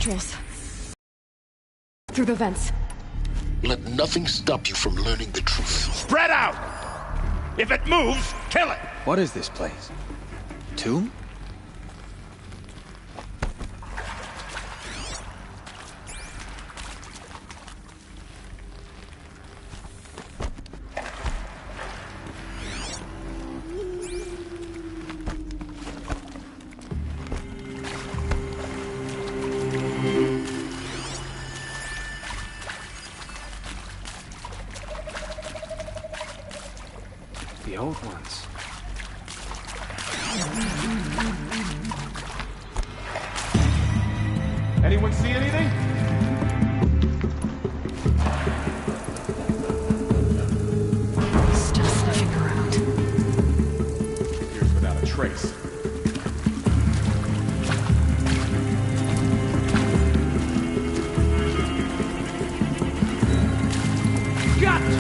nostrils. Through the vents. Let nothing stop you from learning the truth. Spread out! If it moves, kill it! What is this place? Tomb? The old ones. Anyone see anything? Still sniffing around. Appears without a trace. Got it!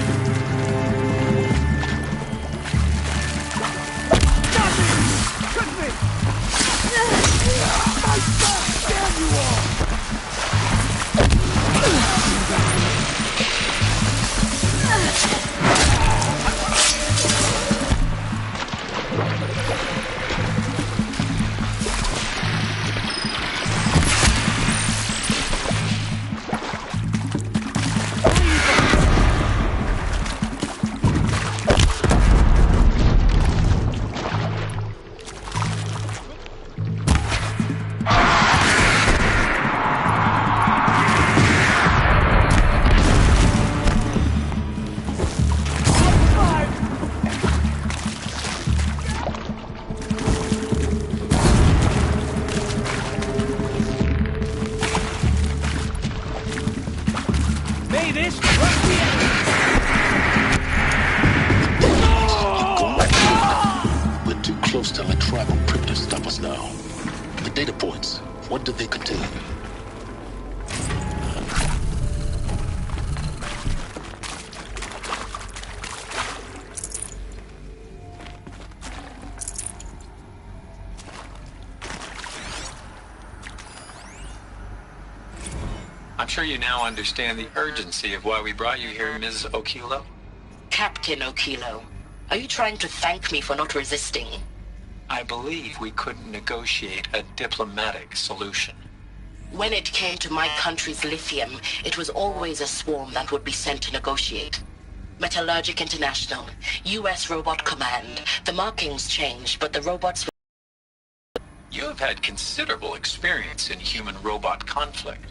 We're too close to let tribal primitives stop us now. The data points, what did they contain? I'm sure you now understand the urgency of why we brought you here, Ms. Okilo. Captain Okilo, are you trying to thank me for not resisting? I believe we couldn't negotiate a diplomatic solution. When it came to my country's lithium, it was always a swarm that would be sent to negotiate. Metallurgic International, U.S. Robot Command. The markings changed, but the robots... You have had considerable experience in human-robot conflict.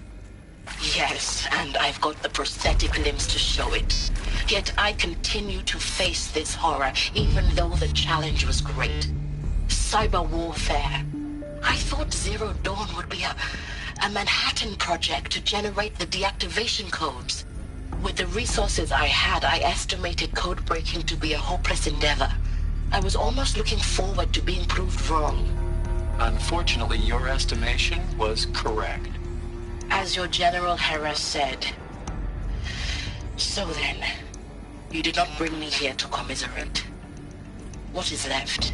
Yes, and I've got the prosthetic limbs to show it. Yet I continue to face this horror, even though the challenge was great. Cyber warfare. I thought Zero Dawn would be a Manhattan project to generate the deactivation codes. With the resources I had, I estimated code breaking to be a hopeless endeavor. I was almost looking forward to being proved wrong. Unfortunately, your estimation was correct. As your General Hera said. So then, you did not bring me here to commiserate. What is left?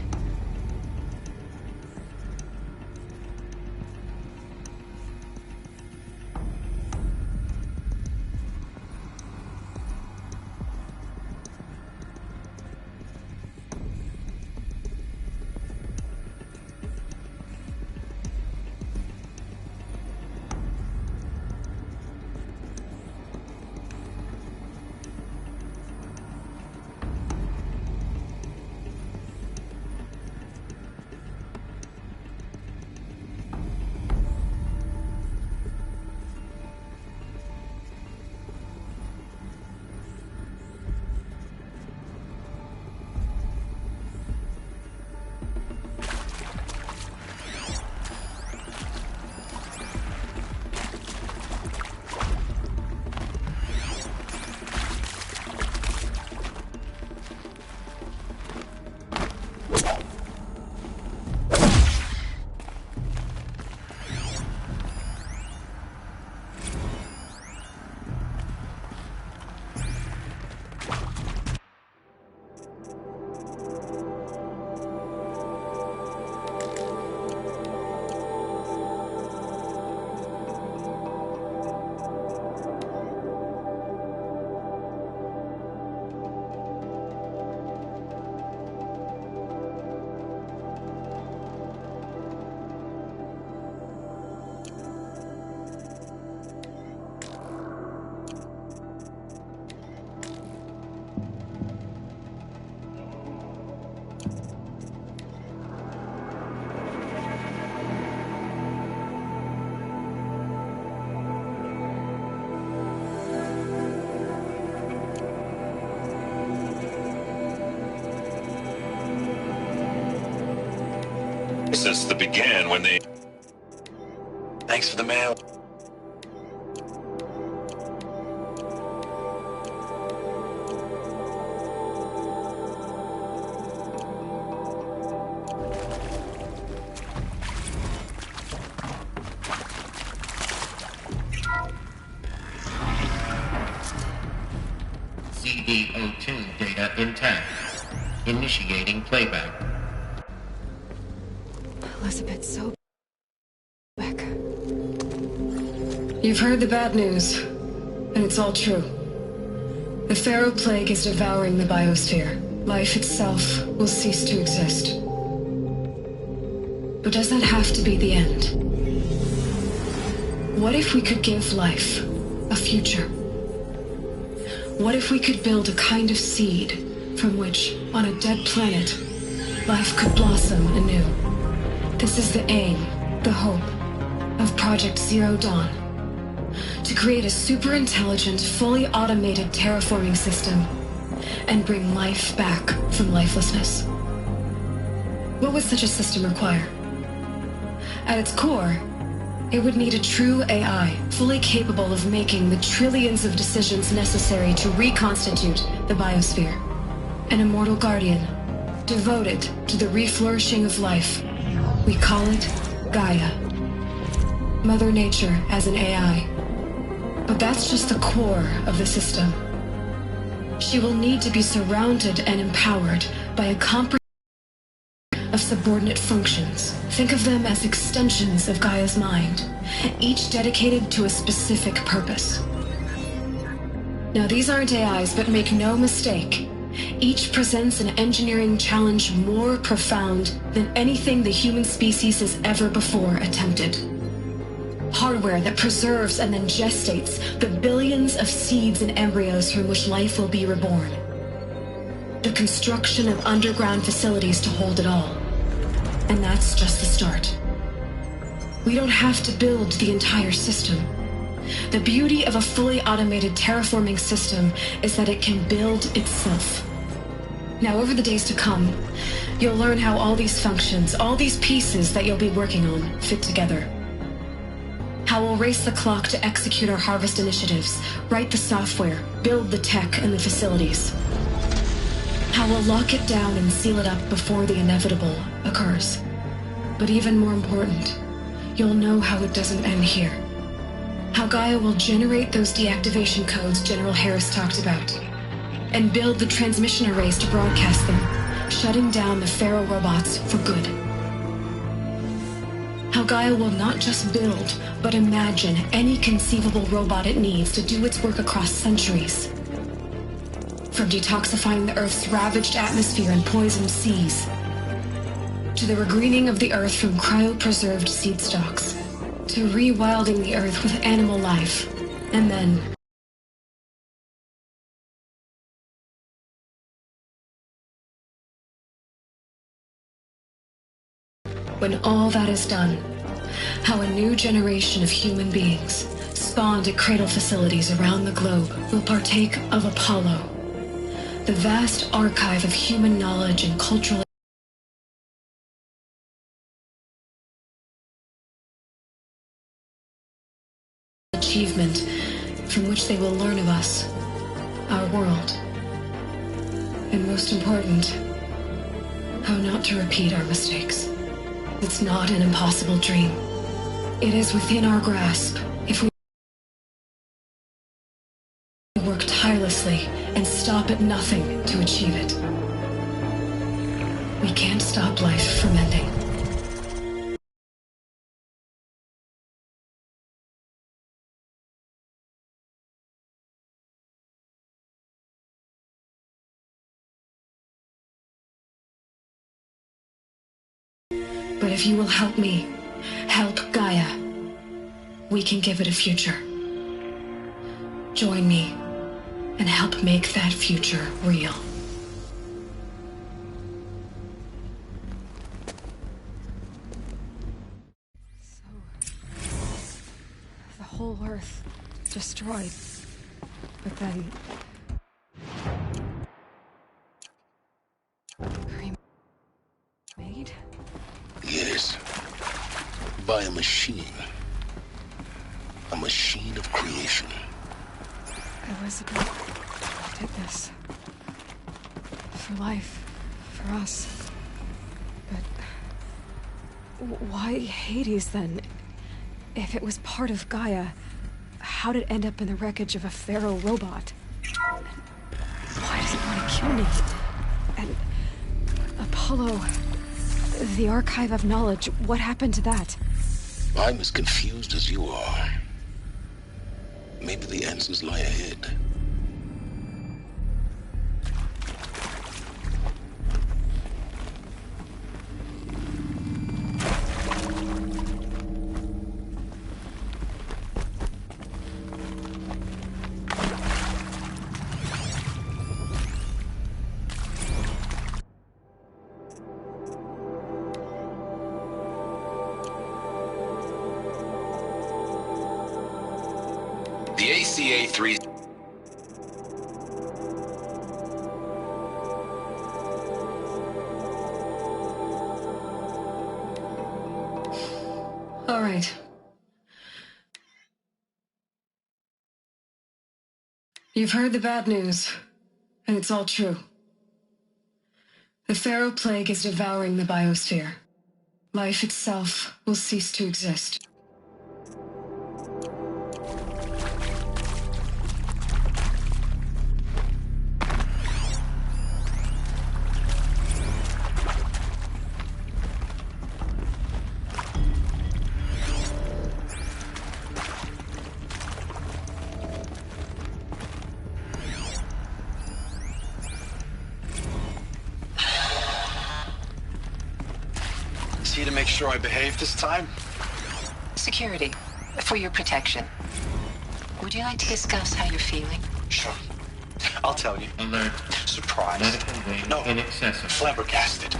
Since the began when they... Thanks for the mail. CD02 data intact. Initiating playback. Elizabeth Sobeck. You've heard the bad news, and it's all true. The Pharaoh Plague is devouring the biosphere. Life itself will cease to exist. But does that have to be the end? What if we could give life a future? What if we could build a kind of seed from which, on a dead planet, life could blossom anew? This is the aim, the hope, of Project Zero Dawn. To create a super-intelligent, fully automated terraforming system and bring life back from lifelessness. What would such a system require? At its core, it would need a true AI, fully capable of making the trillions of decisions necessary to reconstitute the biosphere. An immortal guardian, devoted to the reflourishing of life. We call it Gaia. Mother Nature as an AI. But that's just the core of the system. She will need to be surrounded and empowered by a comprehensive of subordinate functions. Think of them as extensions of Gaia's mind, each dedicated to a specific purpose. Now, these aren't AIs, but make no mistake, each presents an engineering challenge more profound than anything the human species has ever before attempted. Hardware that preserves and then gestates the billions of seeds and embryos from which life will be reborn. The construction of underground facilities to hold it all. And that's just the start. We don't have to build the entire system. The beauty of a fully automated terraforming system is that it can build itself. Now, over the days to come, you'll learn how all these functions, all these pieces that you'll be working on, fit together. How we'll race the clock to execute our harvest initiatives, write the software, build the tech and the facilities. How we'll lock it down and seal it up before the inevitable occurs. But even more important, you'll know how it doesn't end here. How Gaia will generate those deactivation codes General Harris talked about, and build the transmission arrays to broadcast them, shutting down the Pharaoh robots for good. How Gaia will not just build, but imagine any conceivable robot it needs to do its work across centuries. From detoxifying the Earth's ravaged atmosphere and poisoned seas, to the regreening of the Earth from cryopreserved seed stalks, to rewilding the Earth with animal life, and then when all that is done, how a new generation of human beings, spawned at cradle facilities around the globe, will partake of Apollo, the vast archive of human knowledge and cultural achievement from which they will learn of us, our world, and most important, how not to repeat our mistakes. It's not an impossible dream. It is within our grasp if we work tirelessly and stop at nothing to achieve it. We can't stop life from ending. But if you will help me, help Gaia, we can give it a future. Join me and help make that future real. The whole Earth destroyed. But then... cremate? Yes. By a machine. A machine of creation. Elizabeth did this. For life. For us. But... why Hades, then? If it was part of Gaia, how did it end up in the wreckage of a pharaoh robot? And why does it want to kill me? And... Apollo... the Archive of Knowledge, what happened to that? I'm as confused as you are. Maybe the answers lie ahead. The ACA-3... All right. You've heard the bad news, and it's all true. The Pharaoh Plague is devouring the biosphere. Life itself will cease to exist. See to make sure I behave this time? Security, for your protection. Would you like to discuss how you're feeling? Sure. I'll tell you. Alert. Surprised. Medical vein No. inaccessible. Flabbergasted.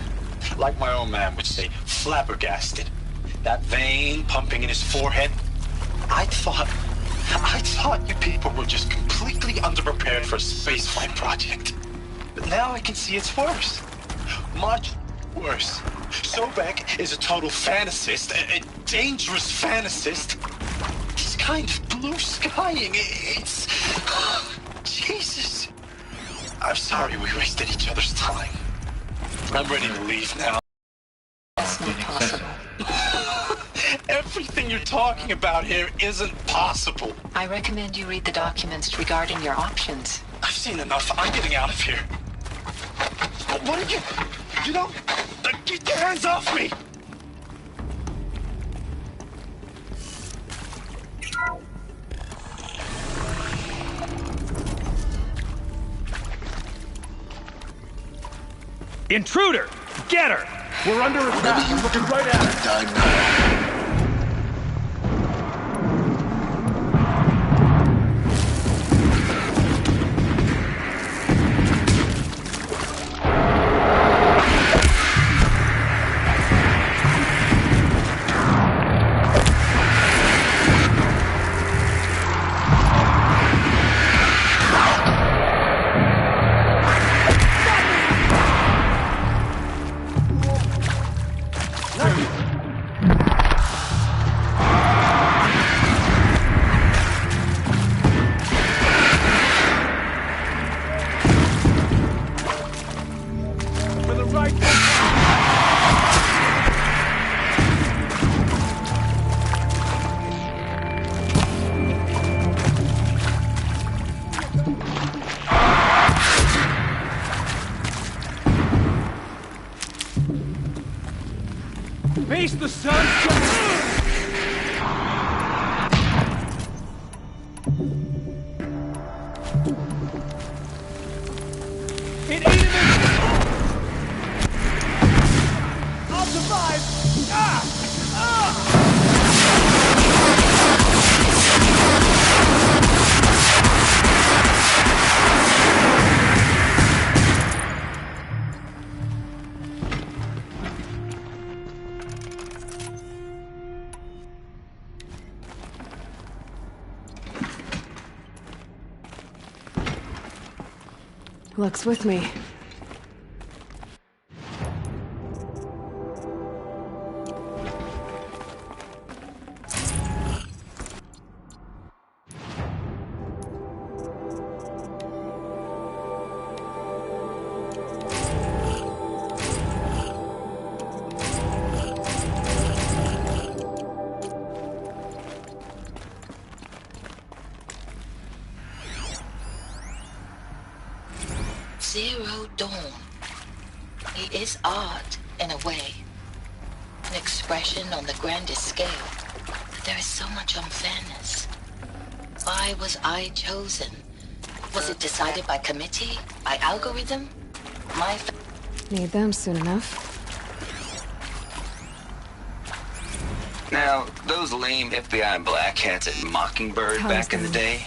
Like my own man would say, flabbergasted. That vein pumping in his forehead. I thought you people were just completely underprepared for a spaceflight project. But now I can see it's worse. Much worse. Sobek is a total fantasist, a dangerous fantasist. He's kind of blue skying. It's... Jesus. I'm sorry we wasted each other's time. I'm ready to leave now. That's not possible. Everything you're talking about here isn't possible. I recommend you read the documents regarding your options. I've seen enough. I'm getting out of here. What are you... You know... Get your hands off me! Intruder! Get her! We're under attack. I'm looking right at her. Die now. To the right. Face the sun. It ate him in. I'll survive. Luck's with me. Dawn. He is art, in a way. An expression on the grandest scale. But there is so much unfairness. Why was I chosen? Was it decided by committee? By algorithm? Need them soon enough. Now, those lame FBI black hats at Mockingbird back in the day,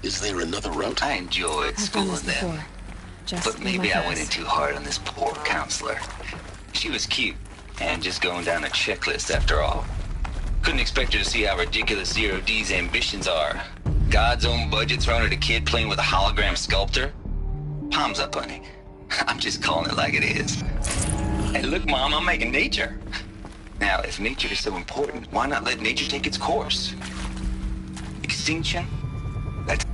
Is there another route? I enjoyed I've done schooling this them. before. Just But in maybe my I went in house. too hard on this poor counselor. She was cute, and just going down a checklist after all. Couldn't expect her to see how ridiculous Zero D's ambitions are. God's own budget thrown at a kid playing with a hologram sculptor? Palms up, honey. I'm just calling it like it is. Hey, look, Mom, I'm making nature. Now, if nature is so important, why not let nature take its course? Extinction? That's...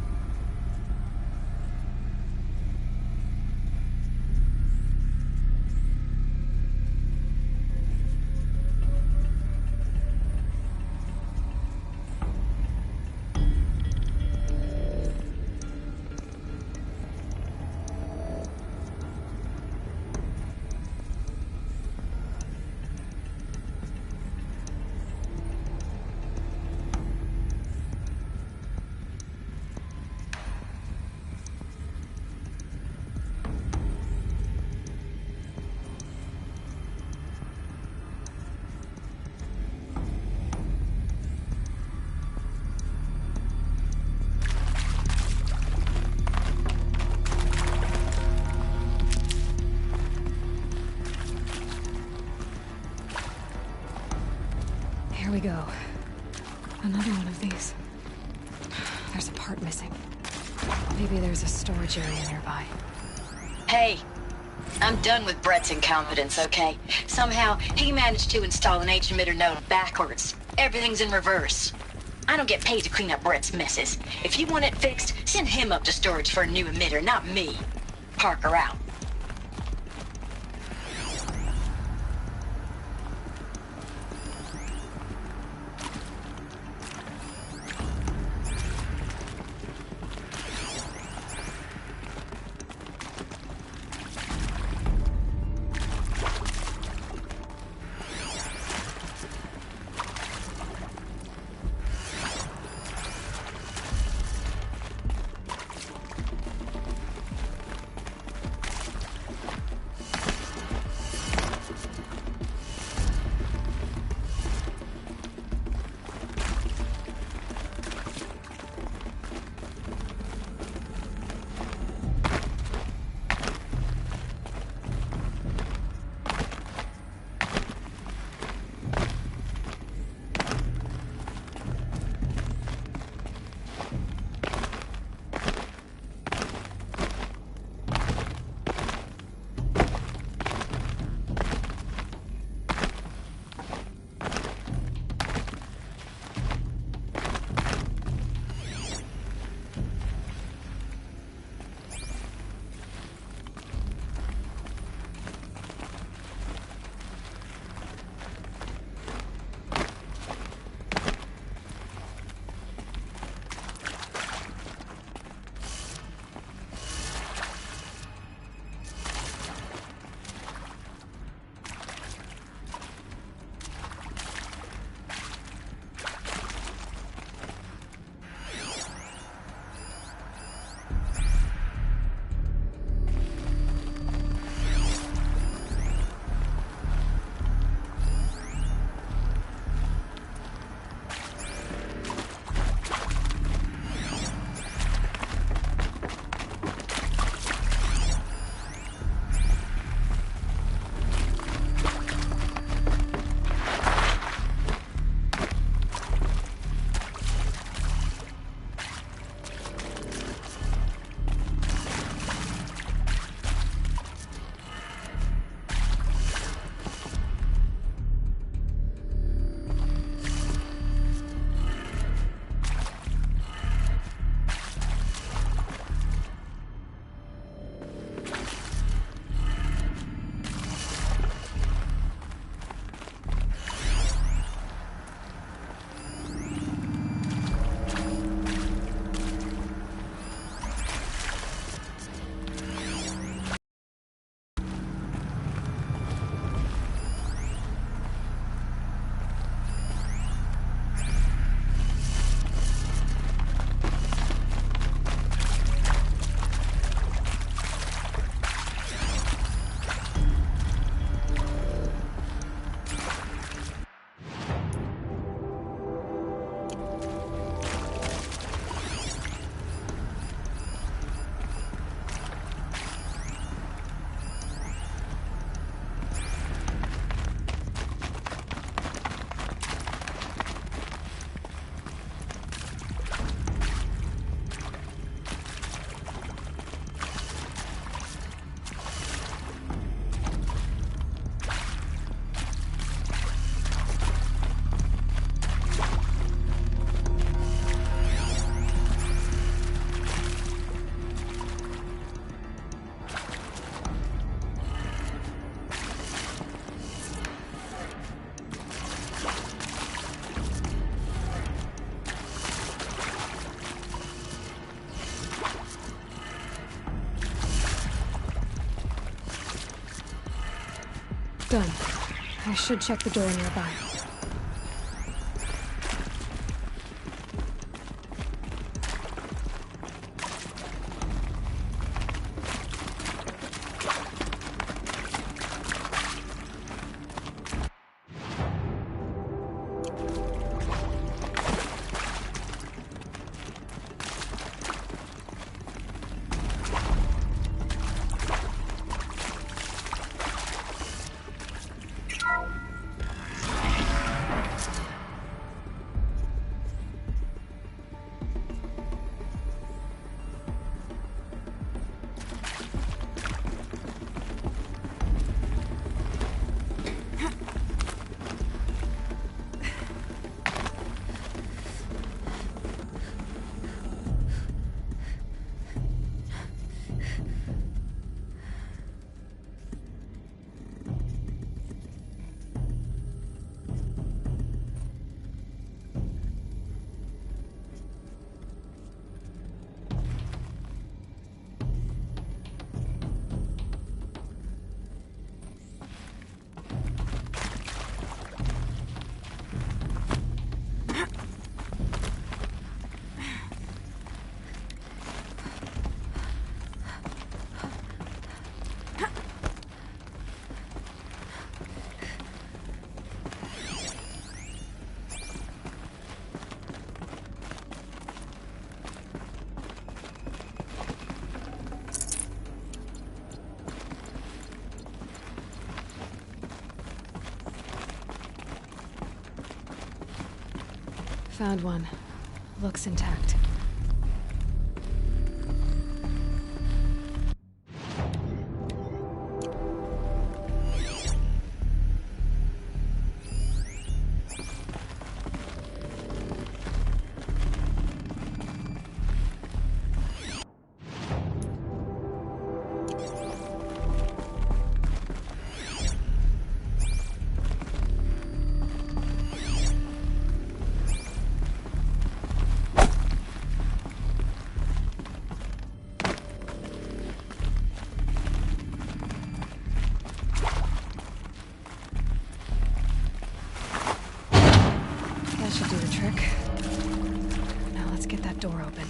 Here we go. Another one of these. There's a part missing. Maybe there's a storage area nearby. Hey, I'm done with Brett's incompetence, okay? Somehow, he managed to install an H-emitter node backwards. Everything's in reverse. I don't get paid to clean up Brett's messes. If you want it fixed, send him up to storage for a new emitter, not me. Parker out. Done. I should check the door nearby. Found one. Looks intact. That should do the trick. Now let's get that door open.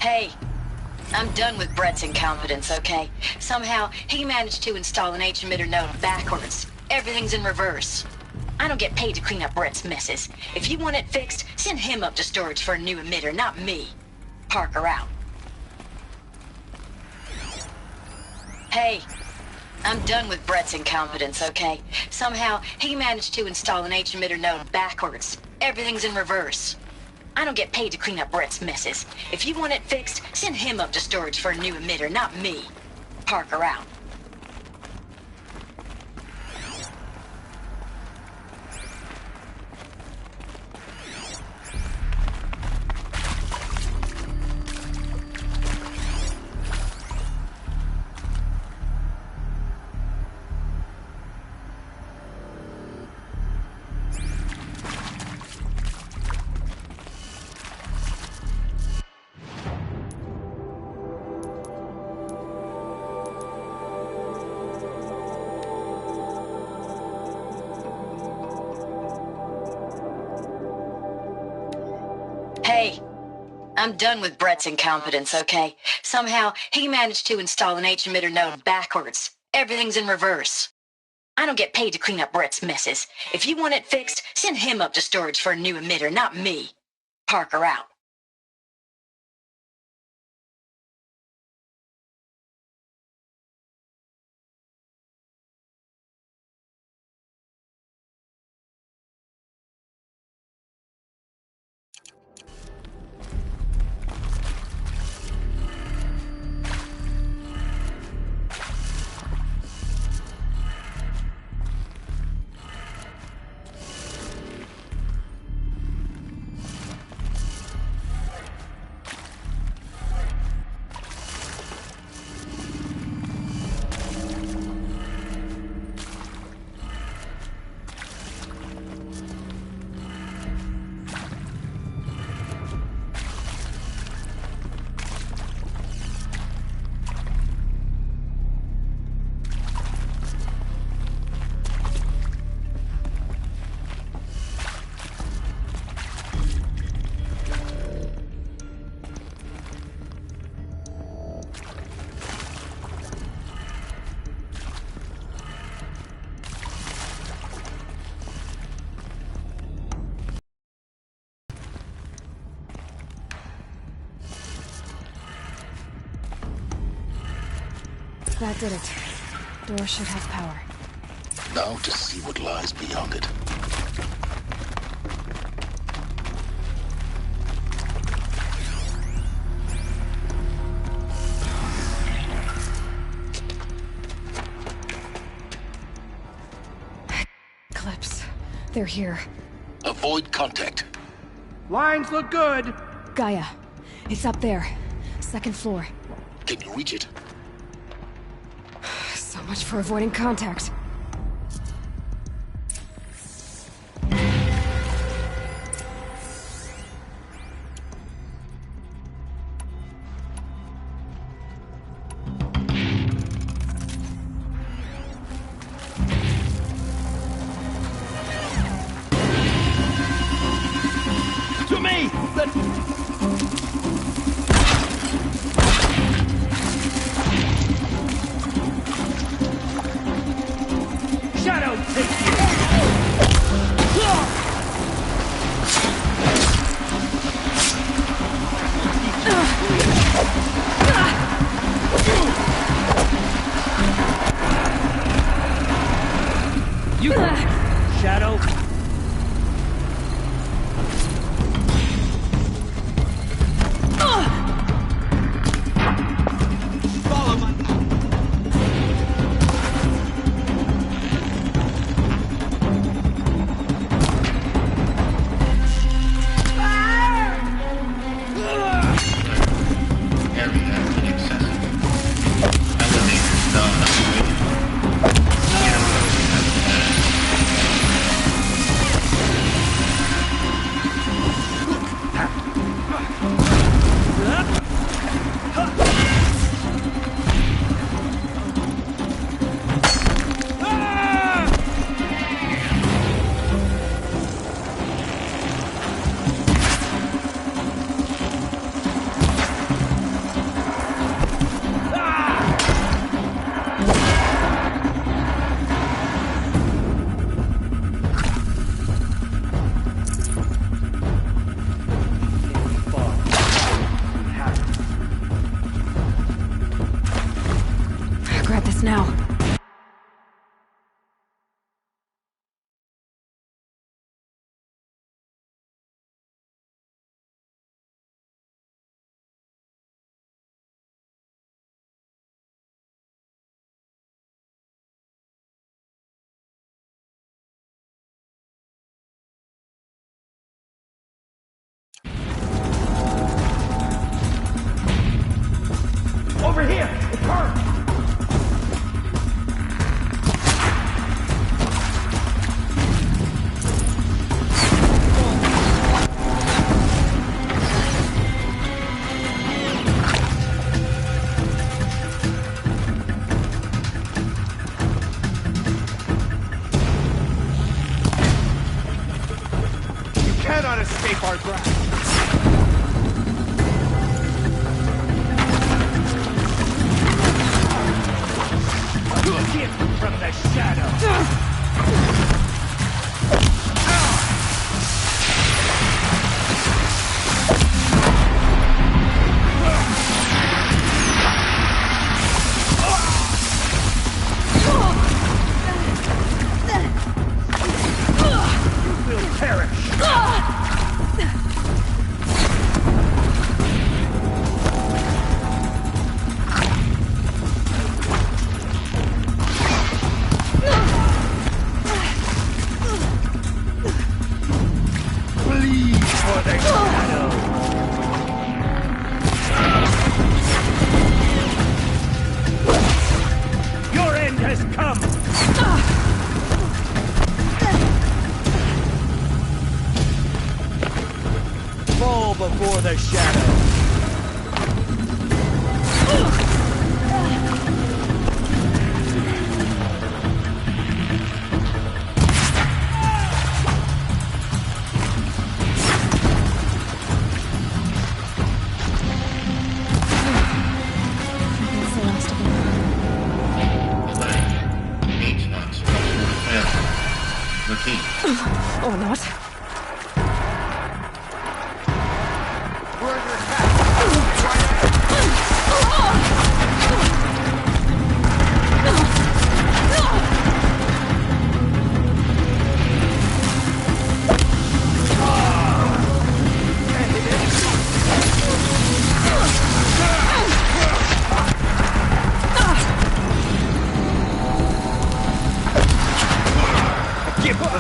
Hey, I'm done with Brett's incompetence, okay? Somehow, he managed to install an H-emitter node backwards. Everything's in reverse. I don't get paid to clean up Brett's messes. If you want it fixed, send him up to storage for a new emitter, not me. Parker out. Hey, I'm done with Brett's incompetence, okay? Somehow, he managed to install an H-emitter node backwards. Everything's in reverse. I don't get paid to clean up Brett's messes. If you want it fixed, send him up to storage for a new emitter, not me. Parker out. Hey, I'm done with Brett's incompetence, okay? Somehow, he managed to install an H-emitter node backwards. Everything's in reverse. I don't get paid to clean up Brett's messes. If you want it fixed, send him up to storage for a new emitter, not me. Parker out. That did it. Door should have power. Now to see what lies beyond it. Eclipse. They're here. Avoid contact. Lines look good. Gaia. It's up there. Second floor. Can you reach it? So much for avoiding contact. To me! this now? Over here! It's her! You cannot escape our grasp! Get from the shadow! You will perish! Bleed for the shadow! Your end has come! Fall before the shadow! That's the last of them. Delay. Needs not structural failure. Repeat. Or not. We're under attack! Give them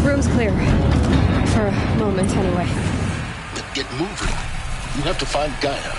Room's clear. For a moment, anyway. Then get moving. You have to find Gaia.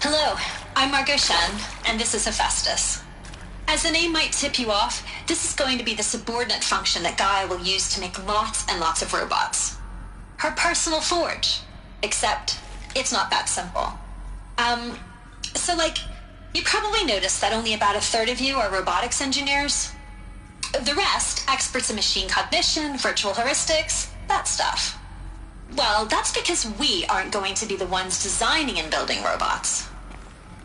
Hello, I'm Margot Shen, and this is Hephaestus. As the name might tip you off, this is going to be the subordinate function that Gaia will use to make lots and lots of robots. Her personal forge. Except, it's not that simple. You probably noticed that only about a third of you are robotics engineers. The rest, experts in machine cognition, virtual heuristics, that stuff. Well, that's because we aren't going to be the ones designing and building robots.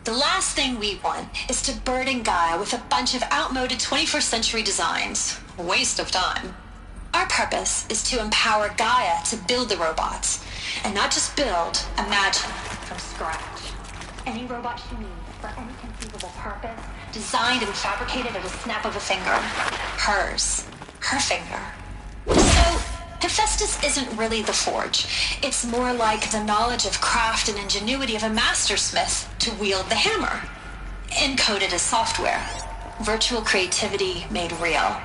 The last thing we want is to burden Gaia with a bunch of outmoded 21st century designs. Waste of time. Our purpose is to empower Gaia to build the robots, And not just build, imagine from scratch. Any robot she needs for any conceivable purpose, designed and fabricated at a snap of a finger. Hers. Her finger. So, Hephaestus isn't really the forge. It's more like the knowledge of craft and ingenuity of a mastersmith to wield the hammer. Encoded as software. Virtual creativity made real.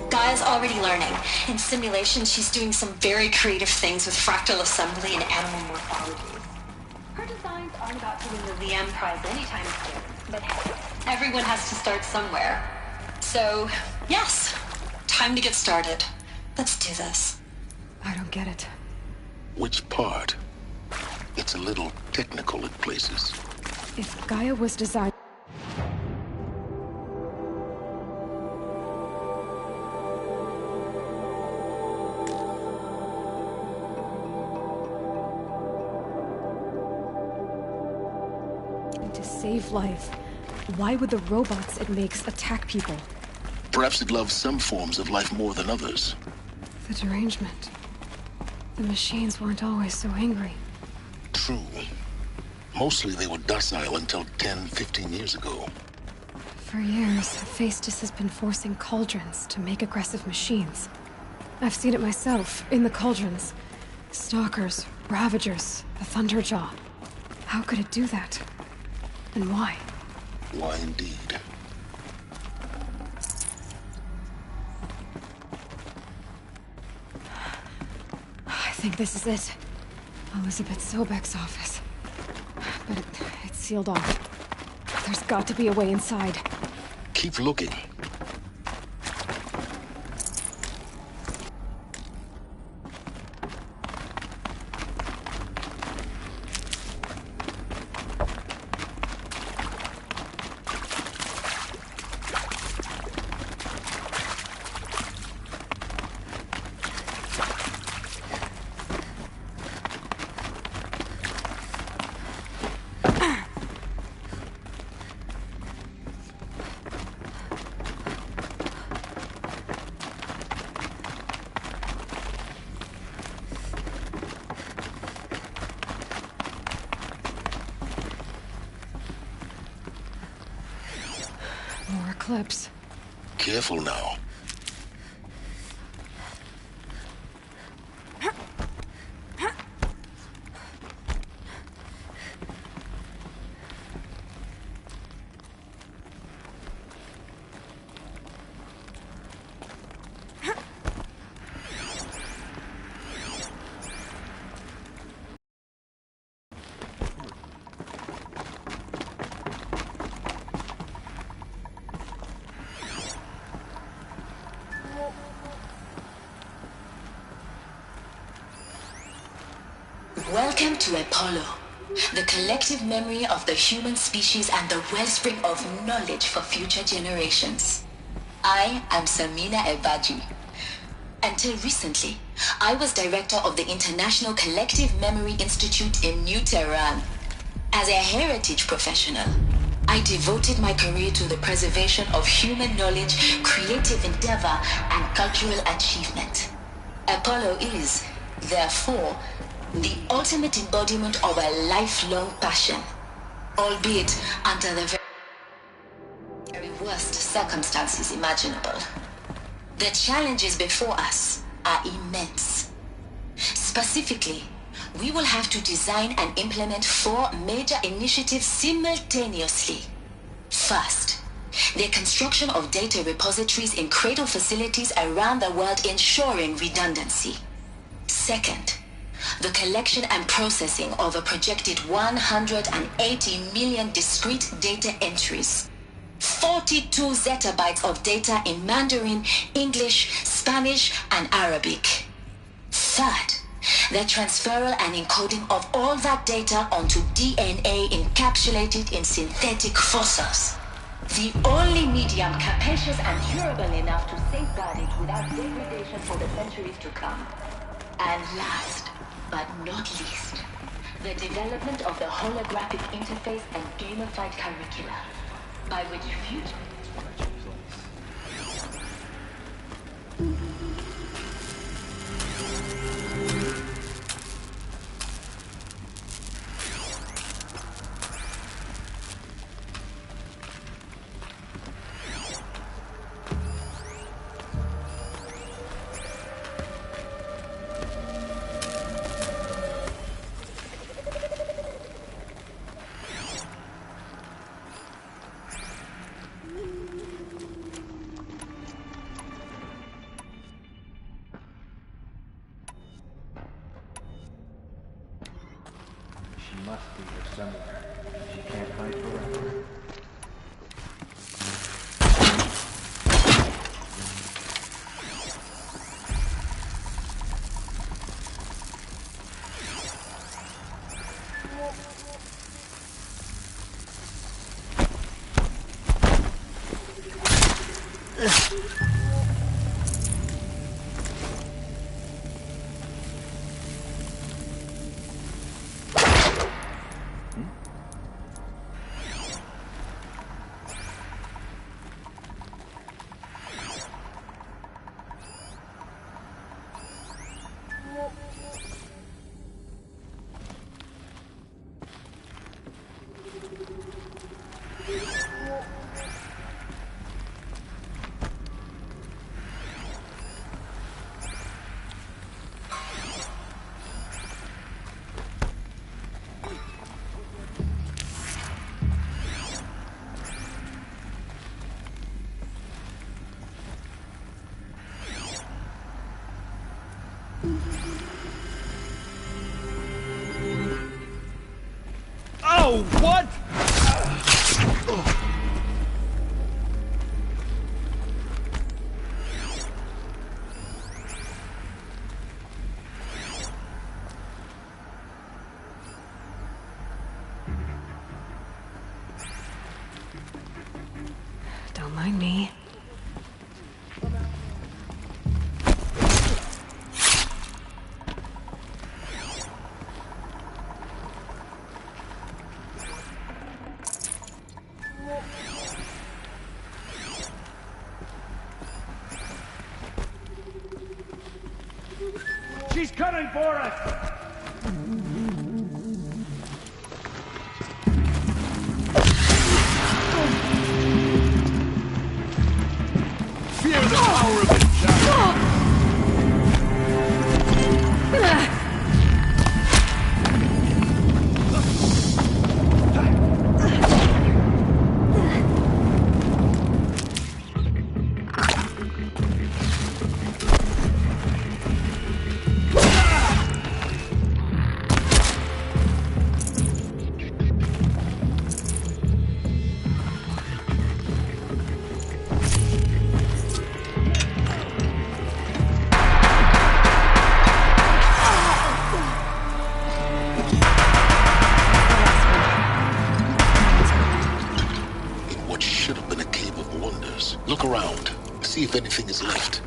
Gaia's already learning. In simulation, she's doing some very creative things with fractal assembly and animal morphology. Her designs aren't about to win the VM prize anytime soon, but hey, everyone has to start somewhere. So, yes, time to get started. Let's do this. I don't get it. Which part? It's a little technical at places. If Gaia was designed... to save life, why would the robots it makes attack people? Perhaps it loves some forms of life more than others. The derangement. The machines weren't always so angry. True. Mostly they were docile until 10, 15 years ago. For years, Hephaestus has been forcing cauldrons to make aggressive machines. I've seen it myself, in the cauldrons. Stalkers, Ravagers, the Thunderjaw. How could it do that? And why? Why indeed? I think this is it. Elizabeth Sobek's office. But it's sealed off. There's got to be a way inside. Keep looking. More clips. Careful now. Welcome to Apollo, the collective memory of the human species and the wellspring of knowledge for future generations. I am Samina Ebaji. Until recently, I was director of the International Collective Memory Institute in New Tehran. As a heritage professional, I devoted my career to the preservation of human knowledge, creative endeavor, and cultural achievement. Apollo is, therefore, the ultimate embodiment of a lifelong passion, albeit under the very worst circumstances imaginable. The challenges before us are immense. Specifically, we will have to design and implement 4 major initiatives simultaneously. First, the construction of data repositories in cradle facilities around the world, ensuring redundancy. Second, the collection and processing of a projected 180 million discrete data entries, 42 zettabytes of data in Mandarin, English, Spanish, and Arabic. Third, the transferal and encoding of all that data onto DNA encapsulated in synthetic fossils. The only medium capacious and durable enough to safeguard it without degradation for the centuries to come. And last, but not least, the development of the holographic interface and gamified curricula. by which future? She must be here somewhere. She can't hide forever. Oh, what? Don't mind me. She's coming for us! Fear the power of it, child! Look around. See if anything is left.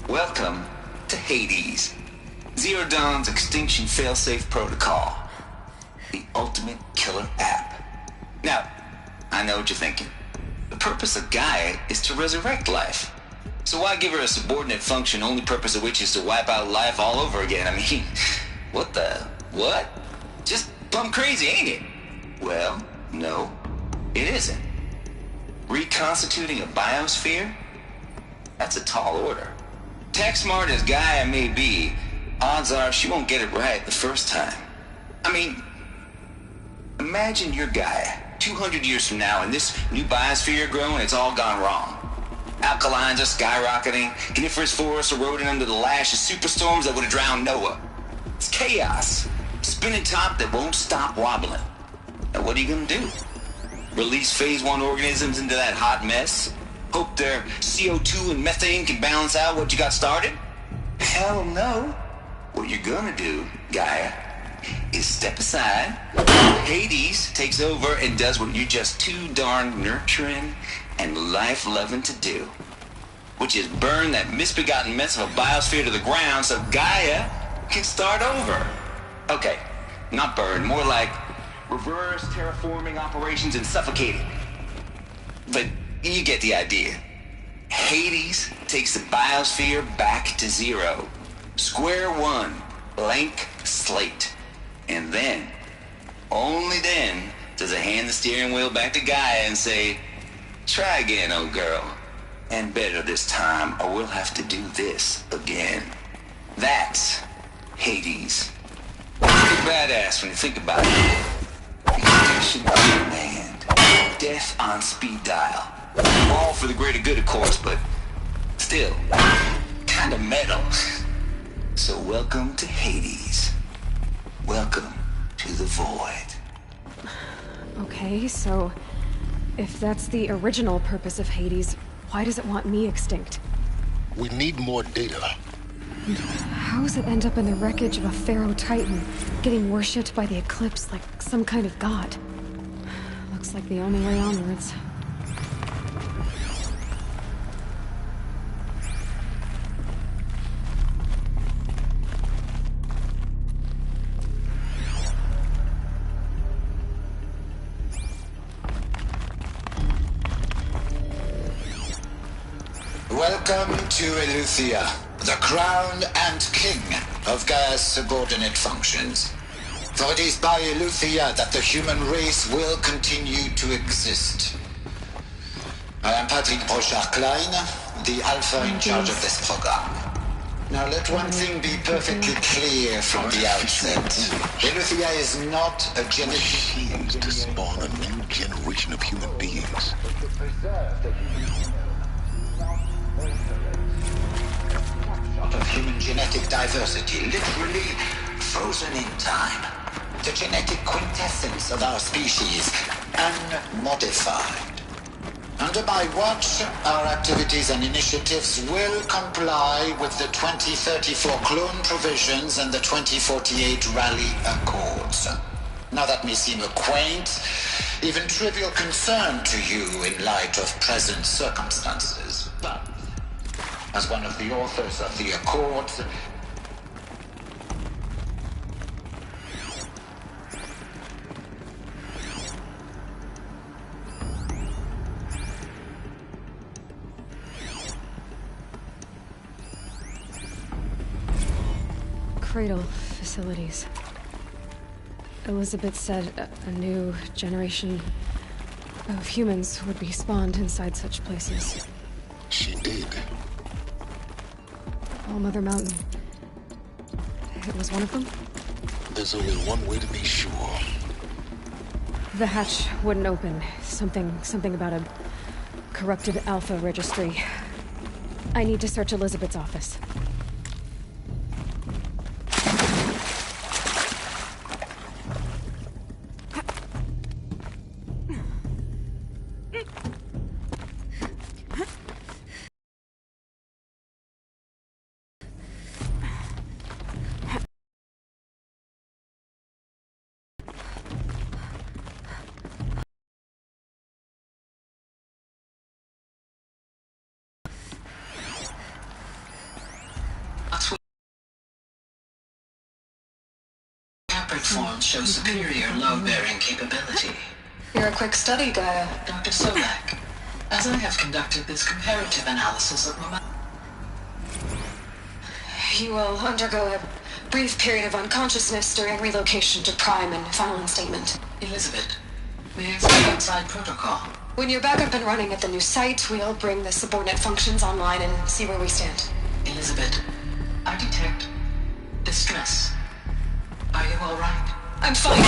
Welcome to Hades, Zero Dawn's extinction failsafe protocol, the ultimate killer app. Now, I know what you're thinking. The purpose of Gaia is to resurrect life. So why give her a subordinate function, only purpose of which is to wipe out life all over again? I mean, what? Just plumb crazy, ain't it? Well, no, it isn't. Reconstituting a biosphere? That's a tall order. Tech smart as Gaia may be, odds are she won't get it right the first time. I mean, imagine your Gaia 200 years from now and this new biosphere growing, it's all gone wrong. Alkalines are skyrocketing, coniferous forests eroding under the lash of superstorms that would have drowned Noah. It's chaos. Spinning top that won't stop wobbling. Now what are you gonna do? Release phase 1 organisms into that hot mess? Hope their CO2 and methane can balance out what you got started? Hell no. What you're gonna do, Gaia, is step aside. Hades takes over and does what you're just too darn nurturing and life-loving to do, which is burn that misbegotten mess of a biosphere to the ground so Gaia can start over. Okay, not burn, more like reverse terraforming operations and suffocating. But you get the idea. Hades takes the biosphere back to zero. Square one, blank slate. And then, only then, does it hand the steering wheel back to Gaia and say, try again, old girl. And better this time, or we'll have to do this again. That's Hades. Pretty badass when you think about it. Extinction on command. Death on speed dial. All for the greater good, of course, but still, kind of metal. So welcome to Hades. Welcome to the void. Okay, so if that's the original purpose of Hades, why does it want me extinct? We need more data. How does it end up in the wreckage of a Pharaoh Titan, getting worshipped by the Eclipse like some kind of god? Looks like the only way onwards. Welcome to Eleuthia, the crown and king of Gaia's subordinate functions. For it is by Eleuthia that the human race will continue to exist. I am Patrick Brochard-Klein, the alpha in charge of this program. Now let one thing be perfectly clear from the outset. Eleuthia is not a genetic Machines to spawn a new generation of human beings. Of human genetic diversity, literally frozen in time. The genetic quintessence of our species, unmodified. Under my watch, our activities and initiatives will comply with the 2034 clone provisions and the 2048 Rally Accords. Now that may seem a quaint, even trivial concern to you in light of present circumstances, but as one of the authors of the Accords, Cradle facilities. Elizabeth said a new generation of humans would be spawned inside such places. She did. All Mother Mountain. It was one of them? There's only one way to be sure. The hatch wouldn't open. Something about a corrupted Alpha registry. I need to search Elizabeth's office. Forms show superior load-bearing capability. You're a quick study, Gaia. Dr. Solak, as I have conducted this comparative analysis of momentum. You will undergo a brief period of unconsciousness during relocation to Prime and final instatement. Elizabeth, may I step outside protocol? When you're back up and running at the new site, we'll bring the subordinate functions online and see where we stand. Elizabeth, I detect distress. Are you all right? I'm fine.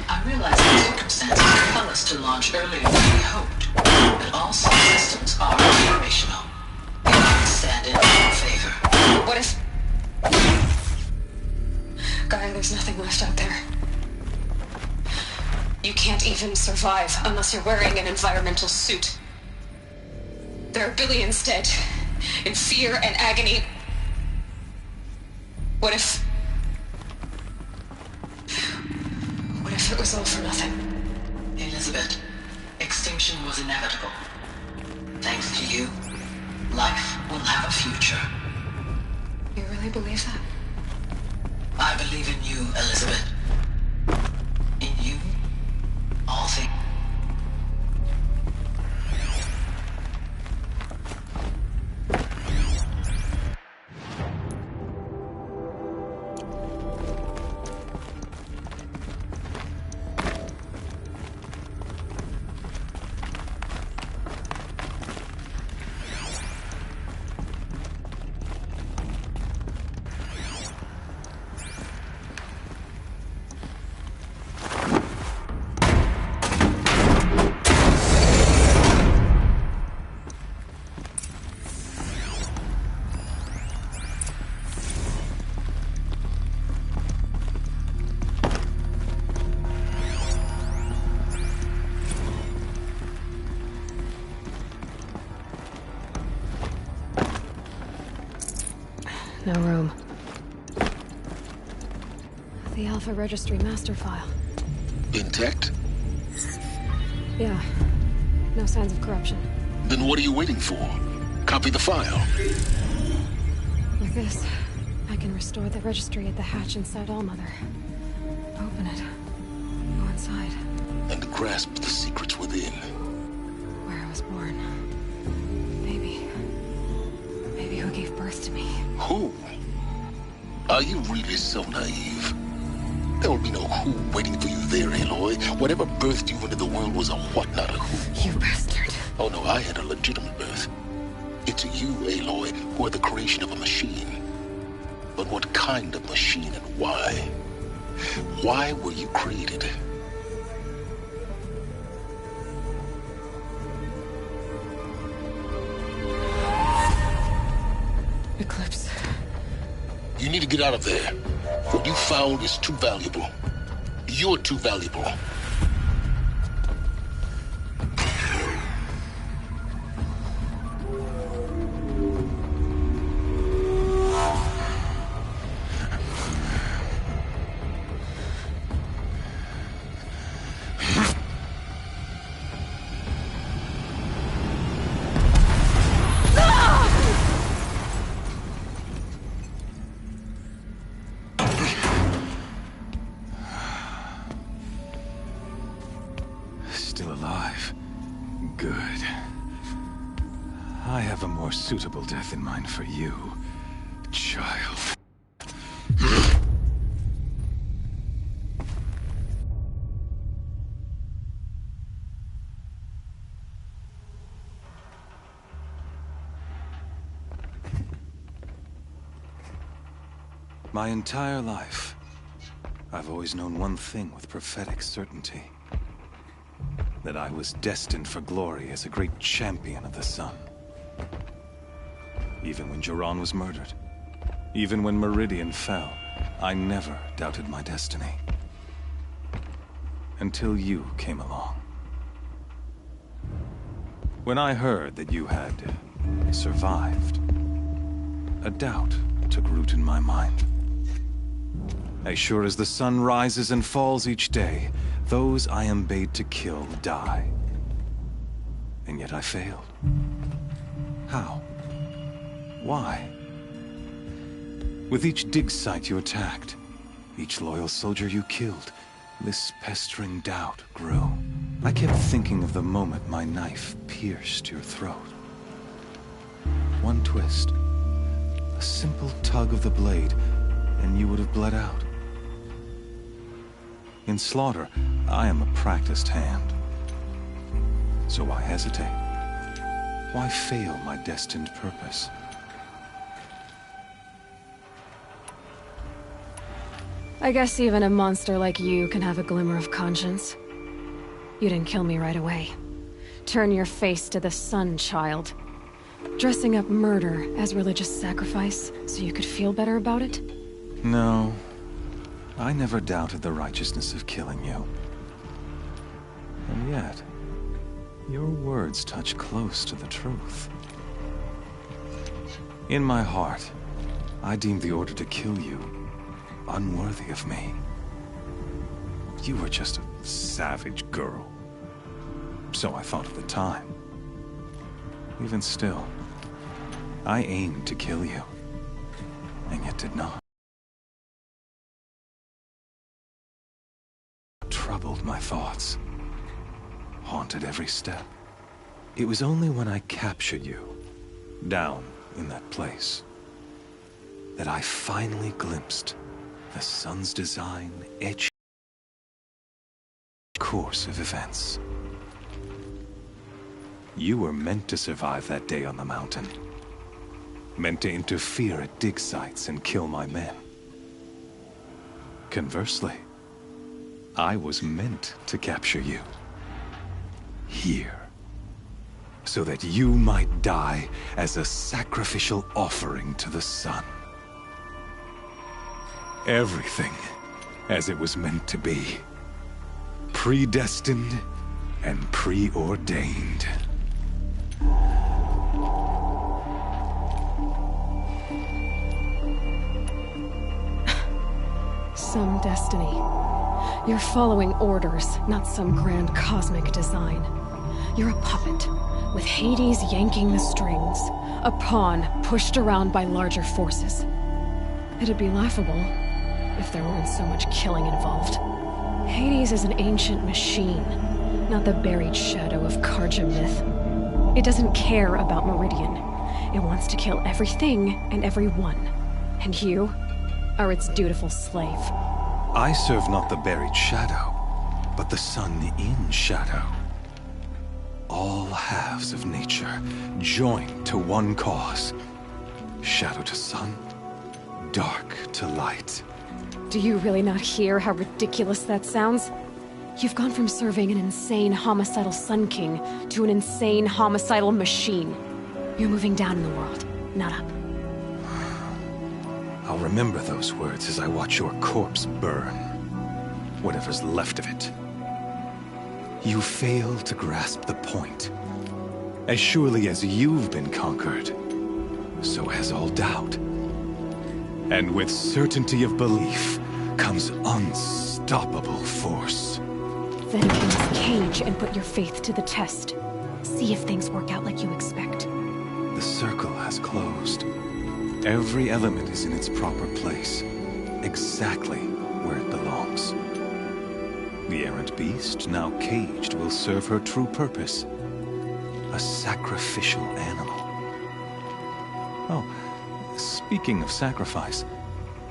I realize the circumstances compel us to launch earlier than we hoped, but all systems are operational. You can stand in our favor. What if... Gaia, there's nothing left out there. You can't even survive unless you're wearing an environmental suit. There are billions dead, in fear and agony. What if it was all for nothing? Elizabeth, extinction was inevitable. Thanks to you, life will have a future. You really believe that? I believe in you, Elizabeth. In you, all things. No room. The Alpha Registry master file. Intact? Yeah. No signs of corruption. Then what are you waiting for? Copy the file. With this, I can restore the registry at the hatch inside Allmother. Open it. Go inside. And grasp the secrets within. Where I was born. Maybe who gave birth to me. Who? Are you really so naive? There will be no who waiting for you there, Aloy. Whatever birthed you into the world was a what, not a who. You bastard. Oh no, I had a legitimate birth. It's you, Aloy, who are the creation of a machine. But what kind of machine and why? Why were you created? Eclipse. You need to get out of there. What you found is too valuable. You're too valuable. Still alive. Good. I have a more suitable death in mind for you, child. My entire life, I've always known one thing with prophetic certainty. That I was destined for glory as a great champion of the sun. Even when Jiran was murdered, even when Meridian fell, I never doubted my destiny. Until you came along. When I heard that you had survived, a doubt took root in my mind. As sure as the sun rises and falls each day, those I am bade to kill die. And yet I failed. How? Why? With each dig site you attacked, each loyal soldier you killed, this pestering doubt grew. I kept thinking of the moment my knife pierced your throat. One twist, a simple tug of the blade, and you would have bled out. In slaughter, I am a practiced hand. So why hesitate? Why fail my destined purpose? I guess even a monster like you can have a glimmer of conscience. You didn't kill me right away. Turn your face to the sun, child. Dressing up murder as religious sacrifice so you could feel better about it? No. I never doubted the righteousness of killing you. And yet, your words touch close to the truth. In my heart, I deemed the order to kill you unworthy of me. You were just a savage girl. So I thought at the time. Even still, I aimed to kill you, and yet did not. Troubled my thoughts, haunted every step. It was only when I captured you, down in that place, that I finally glimpsed the sun's design etched course of events. You were meant to survive that day on the mountain. Meant to interfere at dig sites and kill my men. Conversely, I was meant to capture you. Here. So that you might die as a sacrificial offering to the sun. Everything as it was meant to be. Predestined and preordained. Some destiny. You're following orders, not some grand cosmic design. You're a puppet, with Hades yanking the strings, a pawn pushed around by larger forces. It'd be laughable if there weren't so much killing involved. Hades is an ancient machine, not the buried shadow of Karja myth. It doesn't care about Meridian. It wants to kill everything and everyone. And you are its dutiful slave. I serve not the buried shadow, but the sun in shadow. All halves of nature joined to one cause. Shadow to sun, dark to light. Do you really not hear how ridiculous that sounds? You've gone from serving an insane homicidal Sun King to an insane homicidal machine. You're moving down in the world, not up. I'll remember those words as I watch your corpse burn. Whatever's left of it. You fail to grasp the point. As surely as you've been conquered, so has all doubt. And with certainty of belief comes unstoppable force. Then get in this cage and put your faith to the test. See if things work out like you expect. The circle has closed. Every element is in its proper place, exactly where it belongs. The errant beast, now caged, will serve her true purpose. A sacrificial animal. Oh, speaking of sacrifice,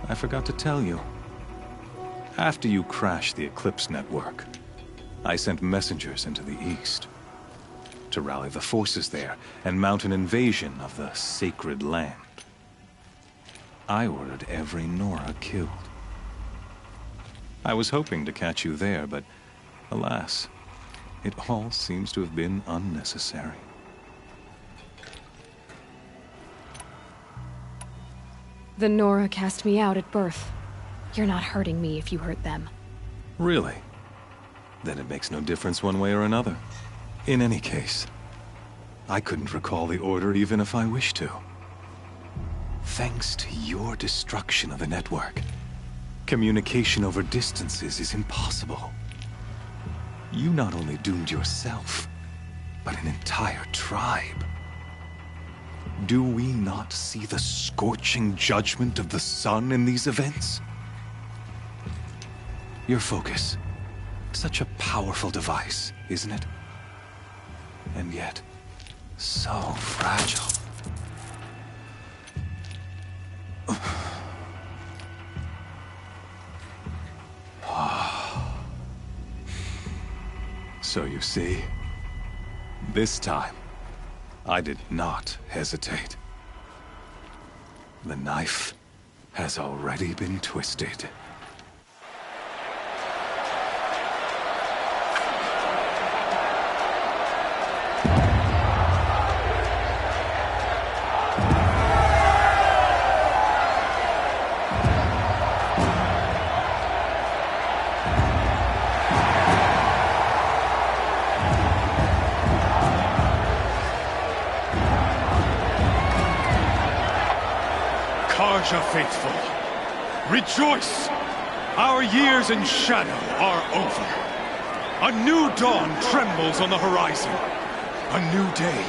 I forgot to tell you. After you crashed the Eclipse network, I sent messengers into the east to rally the forces there and mount an invasion of the sacred land. I ordered every Nora killed. I was hoping to catch you there, but alas, it all seems to have been unnecessary. The Nora cast me out at birth. You're not hurting me if you hurt them. Really? Then it makes no difference one way or another. In any case, I couldn't recall the order even if I wished to. Thanks to your destruction of the network, communication over distances is impossible. You not only doomed yourself, but an entire tribe. Do we not see the scorching judgment of the sun in these events? Your focus. Such a powerful device, isn't it? And yet, so fragile. So you see, this time, I did not hesitate. The knife has already been twisted. Charge faithful. Rejoice! Our years in shadow are over. A new dawn trembles on the horizon. A new day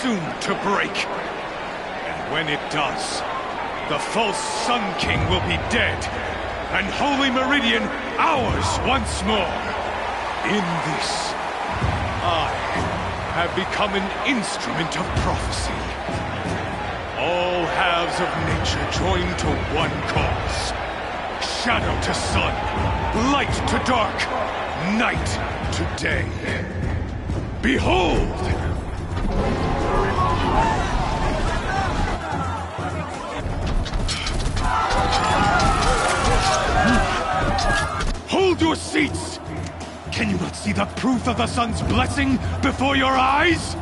soon to break. And when it does, the false Sun King will be dead, and Holy Meridian ours once more. In this, I have become an instrument of prophecy. All halves of nature join to one cause. Shadow to sun, light to dark, night to day. Behold! Hold your seats! Can you not see the proof of the sun's blessing before your eyes?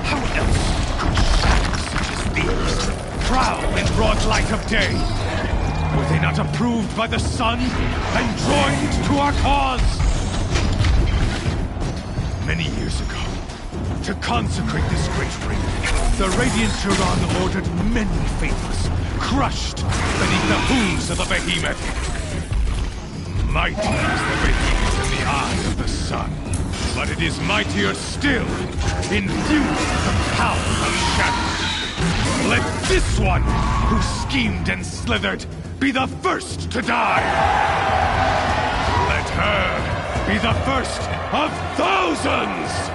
How else could shadows such as these prowl in broad light of day? Were they not approved by the sun and joined to our cause? Many years ago, to consecrate this great ring, the Radiant Turan ordered many faithless, crushed beneath the hooves of the behemoth. Mighty is the behemoth in the eye of the sun, but it is mightier still, infused with the power of shadow. Let this one, who schemed and slithered, be the first to die! Let her be the first of thousands!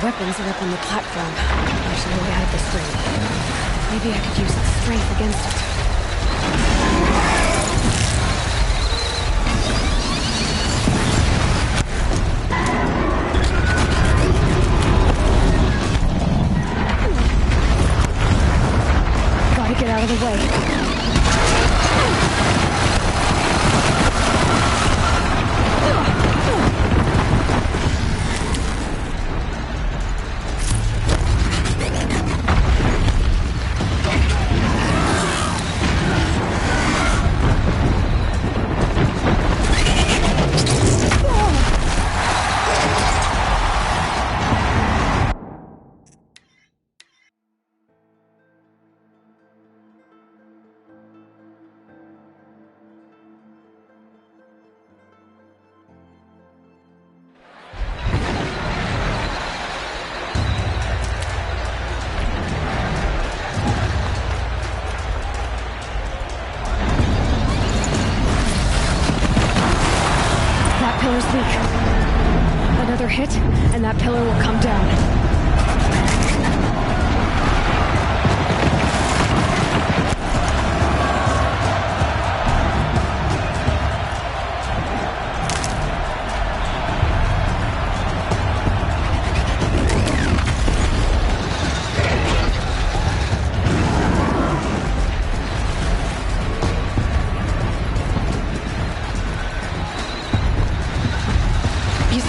Weapons are up on the platform. There's no way out of this room. Maybe I could use its strength against it. Gotta get out of the way. Pillar's weak. Another hit, and that pillar will come down.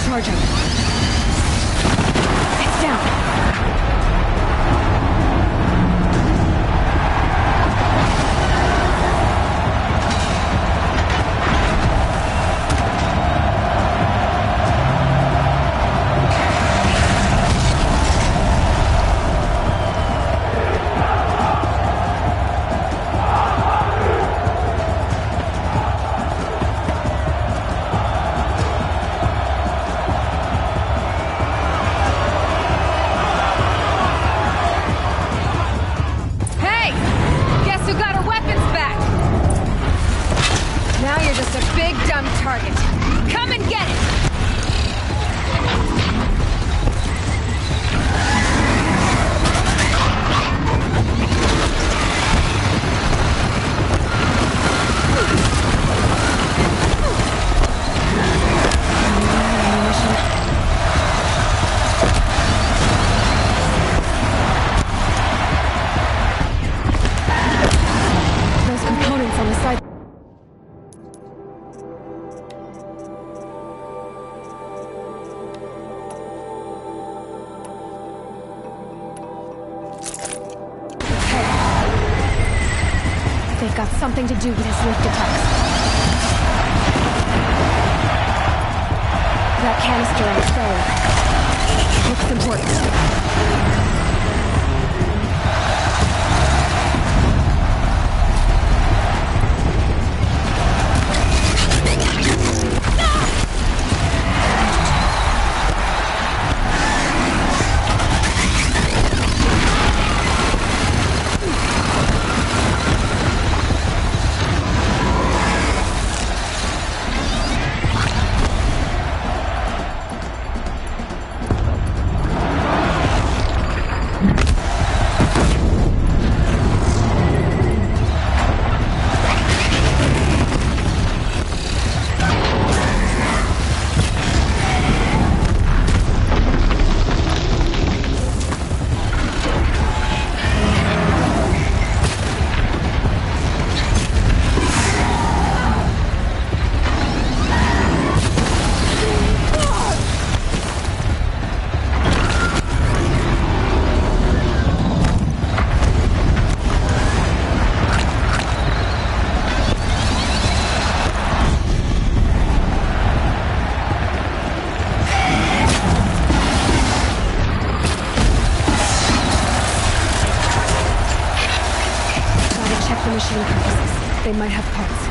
Charging. It's down. something to do with his lift attacks. That canister on the tray looks important. They might have parts.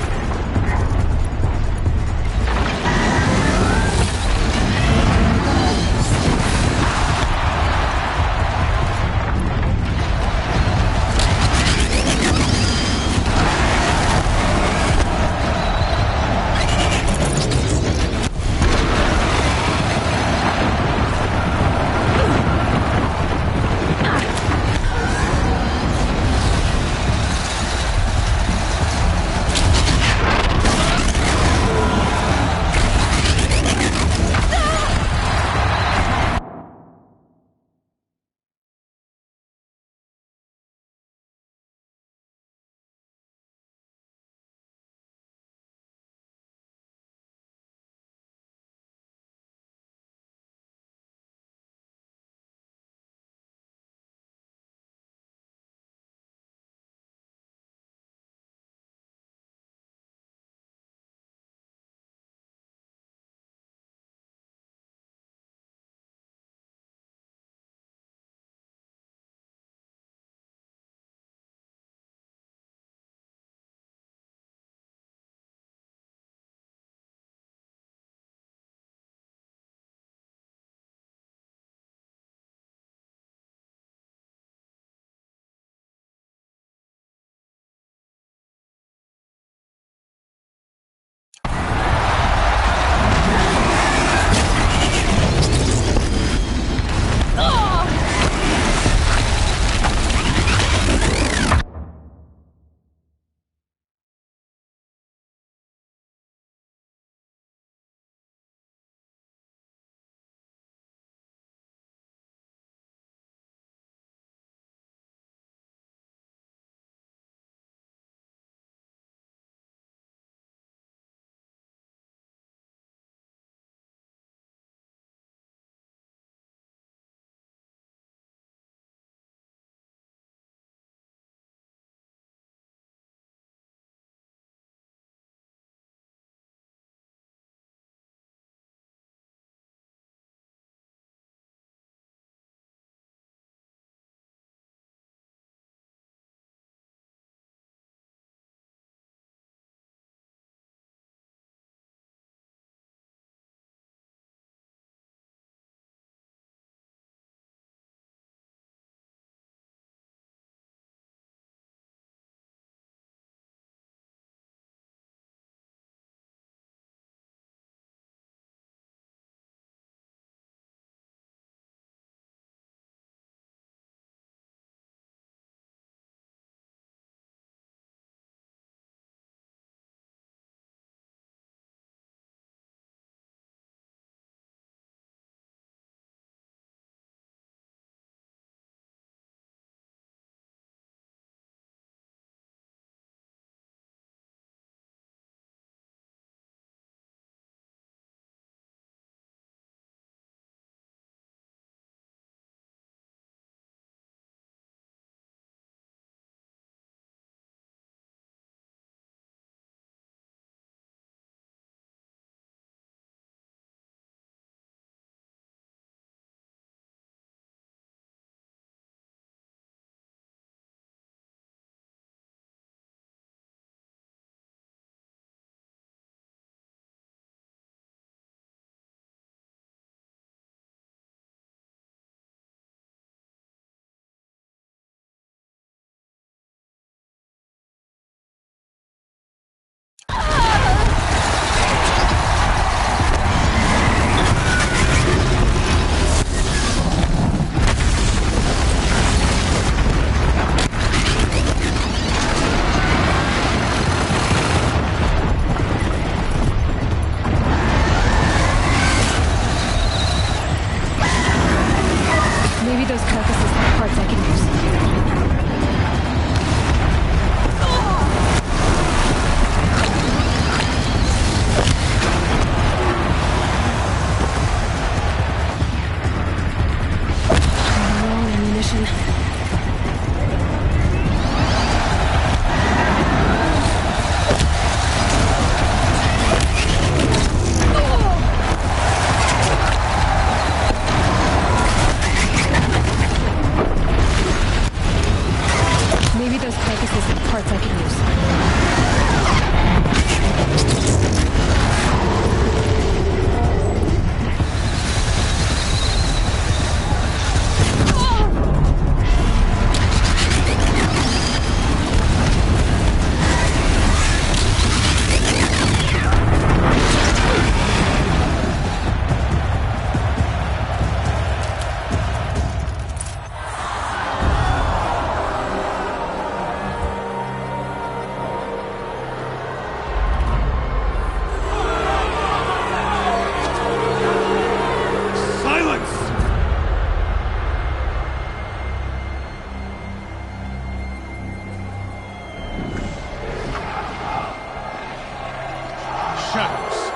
shadows.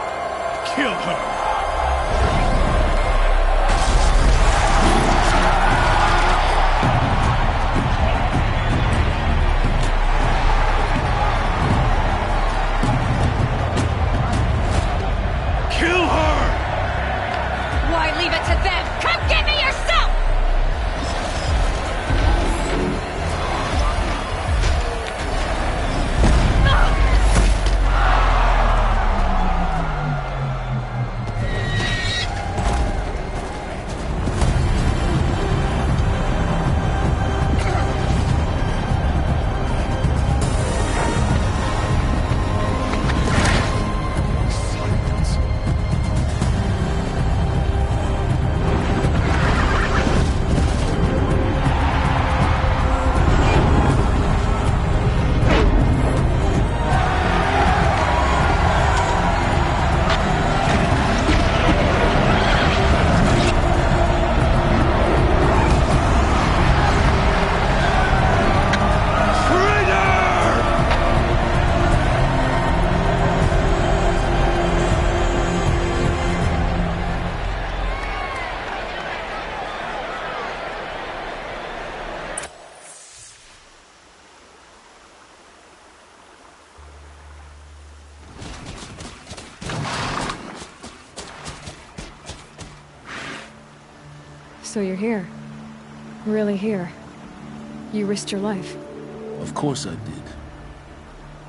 Kill her. Kill her! Why leave it to them? Come get me yourself! So you're here. Really here. You risked your life. Of course I did.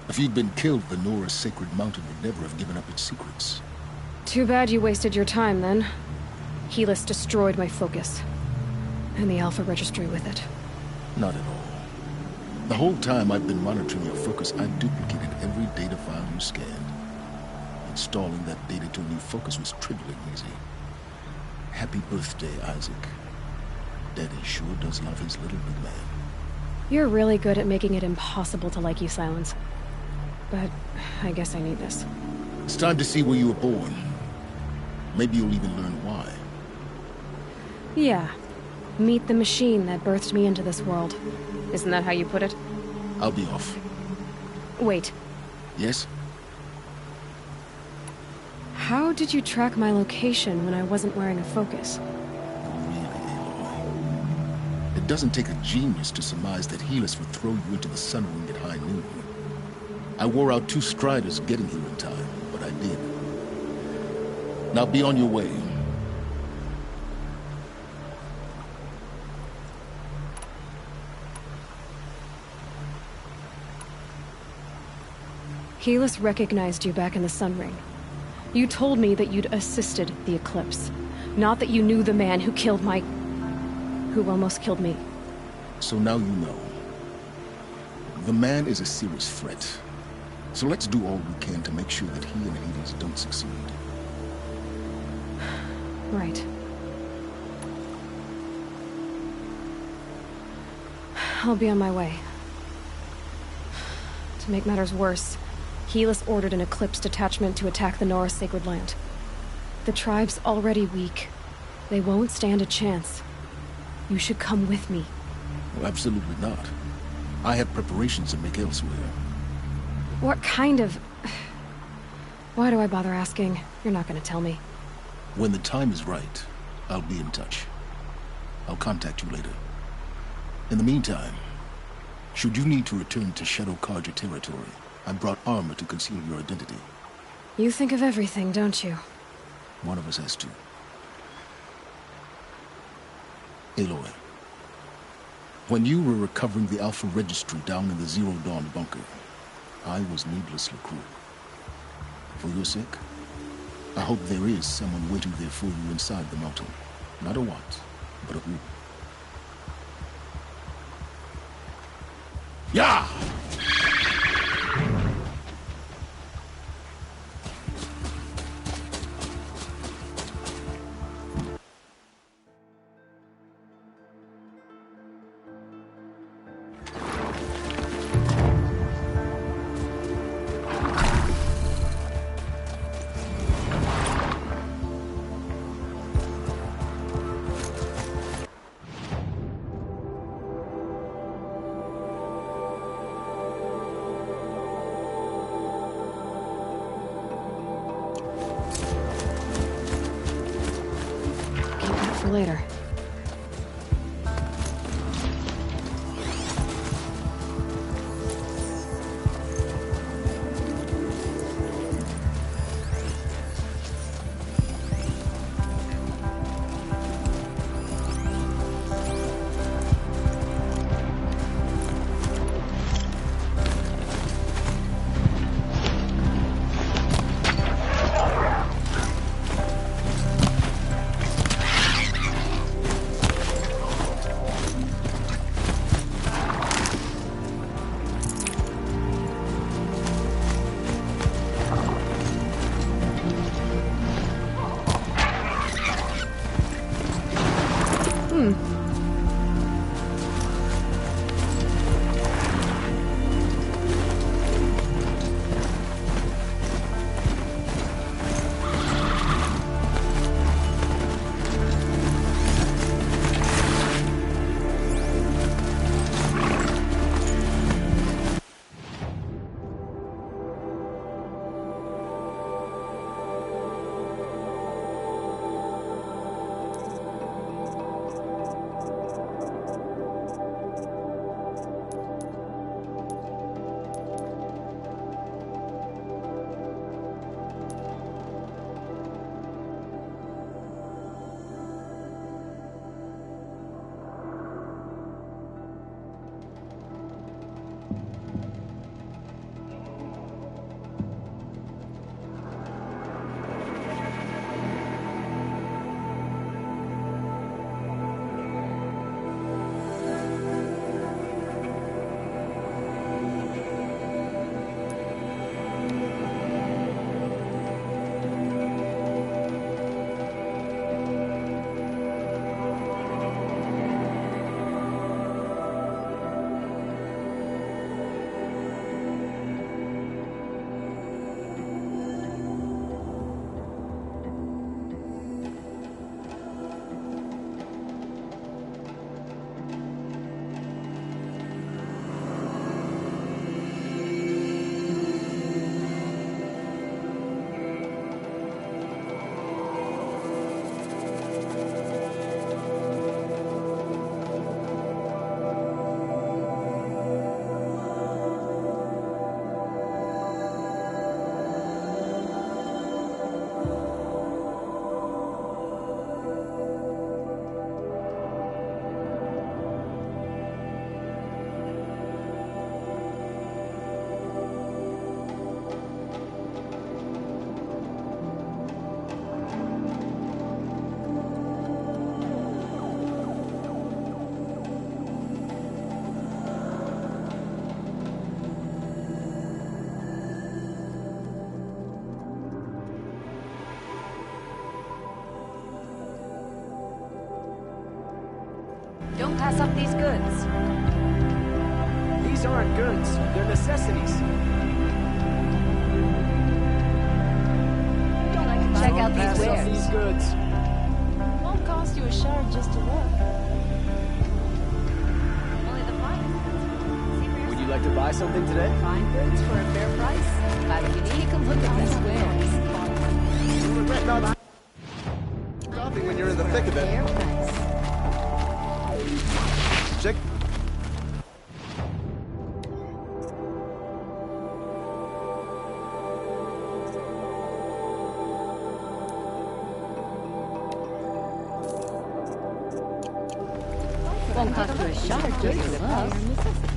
If you'd been killed, the Nora's sacred mountain would never have given up its secrets. Too bad you wasted your time, then. Helis destroyed my focus. And the Alpha Registry with it. Not at all. The whole time I've been monitoring your focus, I duplicated every data file you scanned. Installing that data to a new focus was trivially easy. Happy birthday, Isaac. Daddy sure does love his little big man. You're really good at making it impossible to like you, Silence. But I guess I need this. It's time to see where you were born. Maybe you'll even learn why. Yeah. Meet the machine that birthed me into this world. Isn't that how you put it? I'll be off. Wait. Yes? How did you track my location when I wasn't wearing a focus? It doesn't take a genius to surmise that Helis would throw you into the Sun Ring at high noon. I wore out 2 striders getting here in time, but I did. Now be on your way. Helis recognized you back in the Sun Ring. You told me that you'd assisted the Eclipse. Not that you knew the man who killed my... who almost killed me. So now you know. The man is a serious threat. So let's do all we can to make sure that he and Hades don't succeed. Right. I'll be on my way. To make matters worse, Helis ordered an Eclipse detachment to attack the Nora Sacred Land. The tribe's already weak. They won't stand a chance. You should come with me. Well, absolutely not. I have preparations to make elsewhere. What kind of... Why do I bother asking? You're not gonna tell me. When the time is right, I'll be in touch. I'll contact you later. In the meantime, should you need to return to Shadow Karja territory, I brought armor to conceal your identity. You think of everything, don't you? One of us has to. Aloy, when you were recovering the Alpha Registry down in the Zero Dawn bunker, I was needlessly cruel. For your sake, I hope there is someone waiting there for you inside the mountain. Not a what, but a who. Yeah! for later. Don't pass up these goods. These aren't goods, they're necessities. Check out these wares. These goods. Won't cost you a shard just to look. Only the finest. Would you like to buy something today? Fine goods for a fair price. Buy what you need. Take a look at these wares. You regret not shopping when you're in the thick of it. Fair price. Check. Won't cost you a shard just to look.